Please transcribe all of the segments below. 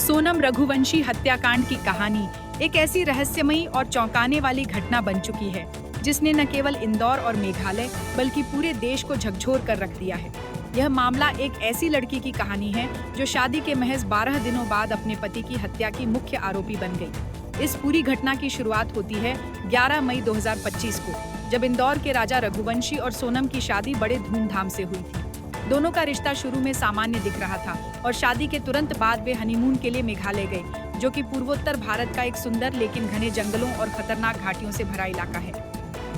सोनम रघुवंशी हत्याकांड की कहानी एक ऐसी रहस्यमयी और चौंकाने वाली घटना बन चुकी है जिसने न केवल इंदौर और मेघालय बल्कि पूरे देश को झकझोर कर रख दिया है। यह मामला एक ऐसी लड़की की कहानी है जो शादी के महज 12 दिनों बाद अपने पति की हत्या की मुख्य आरोपी बन गई। इस पूरी घटना की शुरुआत होती है 11 मई 2025 को, जब इंदौर के राजा रघुवंशी और सोनम की शादी बड़े धूमधाम से हुई थी। दोनों का रिश्ता शुरू में सामान्य दिख रहा था और शादी के तुरंत बाद वे हनीमून के लिए मेघालय गए, जो कि पूर्वोत्तर भारत का एक सुंदर लेकिन घने जंगलों और खतरनाक घाटियों से भरा इलाका है।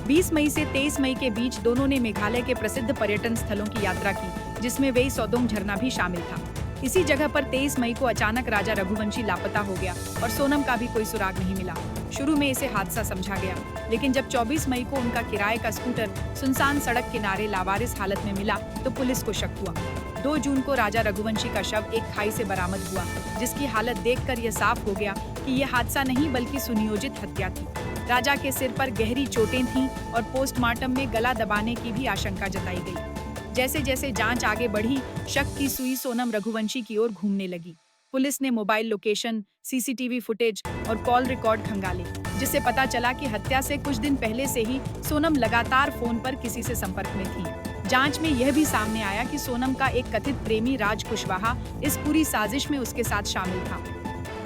20 मई से 23 मई के बीच दोनों ने मेघालय के प्रसिद्ध पर्यटन स्थलों की यात्रा की, जिसमें वेई सौदोंग झरना भी शामिल था। इसी जगह पर 23 मई को अचानक राजा रघुवंशी लापता हो गया और सोनम का भी कोई सुराग नहीं मिला। शुरू में इसे हादसा समझा गया, लेकिन जब 24 मई को उनका किराए का स्कूटर सुनसान सड़क किनारे लावारिस हालत में मिला तो पुलिस को शक हुआ। 2 जून को राजा रघुवंशी का शव एक खाई से बरामद हुआ, जिसकी हालत देखकर यह साफ हो गया कि यह हादसा नहीं बल्कि सुनियोजित हत्या थी। राजा के सिर पर गहरी चोटें थीं और पोस्टमार्टम में गला दबाने की भी आशंका जताई गई। जैसे जैसे जांच आगे बढ़ी, शक की सुई सोनम रघुवंशी की ओर घूमने लगी। पुलिस ने मोबाइल लोकेशन, सीसीटीवी फुटेज और कॉल रिकॉर्ड खंगाले, जिससे पता चला कि हत्या से कुछ दिन पहले से ही सोनम लगातार फोन पर किसी से संपर्क में थी। जांच में यह भी सामने आया कि सोनम का एक कथित प्रेमी राज कुशवाहा इस पूरी साजिश में उसके साथ शामिल था।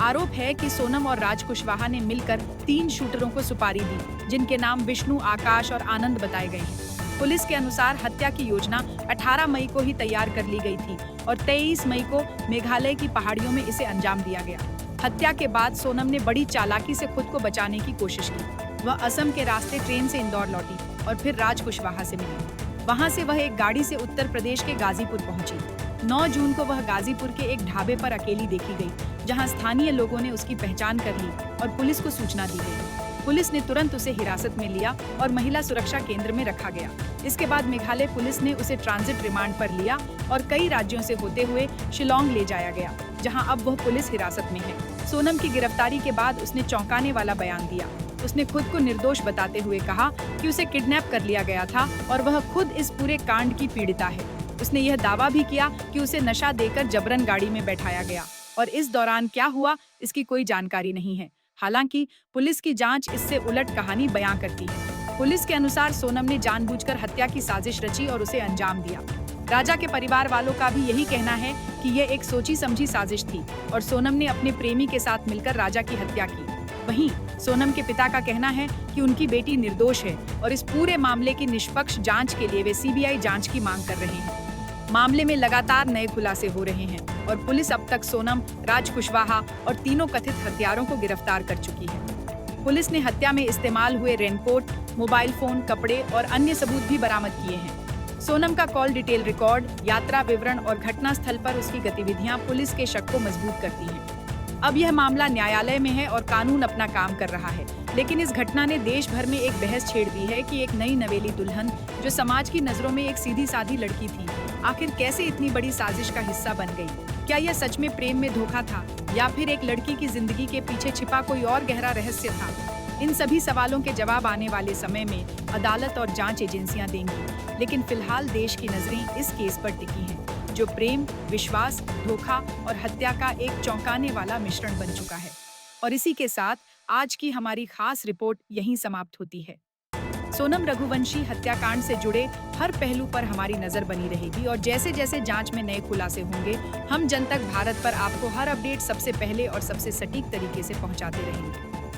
आरोप है कि सोनम और राज कुशवाहा ने मिलकर 3 शूटरों को सुपारी दी, जिनके नाम विष्णु, आकाश और आनंद बताए गए हैं। पुलिस के अनुसार हत्या की योजना 18 मई को ही तैयार कर ली गई थी और 23 मई को मेघालय की पहाड़ियों में इसे अंजाम दिया गया। हत्या के बाद सोनम ने बड़ी चालाकी से खुद को बचाने की कोशिश की। वह असम के रास्ते ट्रेन से इंदौर लौटी और फिर राज कुशवाहा से मिली। वहां से वह एक गाड़ी से उत्तर प्रदेश के गाजीपुर पहुंची। 9 जून को वह गाजीपुर के एक ढाबे पर अकेली देखी गई, जहां स्थानीय लोगों ने उसकी पहचान कर ली और पुलिस को सूचना दी गई। पुलिस ने तुरंत उसे हिरासत में लिया और महिला सुरक्षा केंद्र में रखा गया। इसके बाद मेघालय पुलिस ने उसे ट्रांजिट रिमांड पर लिया और कई राज्यों से होते हुए शिलोंग ले जाया गया, जहां अब वह पुलिस हिरासत में है। सोनम की गिरफ्तारी के बाद उसने चौंकाने वाला बयान दिया। उसने खुद को निर्दोष बताते हुए कहा कि उसे किडनैप कर लिया गया था और वह खुद इस पूरे कांड की पीड़िता है। उसने यह दावा भी किया कि उसे नशा देकर जबरन गाड़ी में बैठाया गया और इस दौरान क्या हुआ इसकी कोई जानकारी नहीं है। हालांकि पुलिस की जांच इससे उलट कहानी बयां करती है। पुलिस के अनुसार सोनम ने जानबूझकर हत्या की साजिश रची और उसे अंजाम दिया। राजा के परिवार वालों का भी यही कहना है कि यह एक सोची समझी साजिश थी और सोनम ने अपने प्रेमी के साथ मिलकर राजा की हत्या की। वहीं सोनम के पिता का कहना है कि उनकी बेटी निर्दोष है और इस पूरे मामले की निष्पक्ष जांच के लिए वे सीबीआई जांच की मांग कर रहे हैं। मामले में लगातार नए खुलासे हो रहे हैं और पुलिस अब तक सोनम, राज कुशवाहा और तीनों कथित हत्यारों को गिरफ्तार कर चुकी है। पुलिस ने हत्या में इस्तेमाल हुए रेनकोट, मोबाइल फोन, कपड़े और अन्य सबूत भी बरामद किए हैं। सोनम का कॉल डिटेल रिकॉर्ड, यात्रा विवरण और घटना स्थल पर उसकी गतिविधियां पुलिस के शक को मजबूत करती हैं। अब यह मामला न्यायालय में है और कानून अपना काम कर रहा है, लेकिन इस घटना ने देश भर में एक बहस छेड़ दी है कि एक नई नवेली दुल्हन, जो समाज की नजरों में एक सीधी सादी लड़की थी, आखिर कैसे इतनी बड़ी साजिश का हिस्सा बन गई। क्या यह सच में प्रेम में धोखा था या फिर एक लड़की की जिंदगी के पीछे छिपा कोई और गहरा रहस्य था? इन सभी सवालों के जवाब आने वाले समय में अदालत और जांच एजेंसियां देंगी, लेकिन फिलहाल देश की नजरें इस केस पर टिकी हैं, जो प्रेम, विश्वास, धोखा और हत्या का एक चौंकाने वाला मिश्रण बन चुका है। और इसी के साथ आज की हमारी खास रिपोर्ट यहीं समाप्त होती है। सोनम रघुवंशी हत्याकांड से जुड़े हर पहलू पर हमारी नजर बनी रहेगी और जैसे जैसे जांच में नए खुलासे होंगे, हम जनतक भारत पर आपको हर अपडेट सबसे पहले और सबसे सटीक तरीके से पहुंचाते रहेंगे।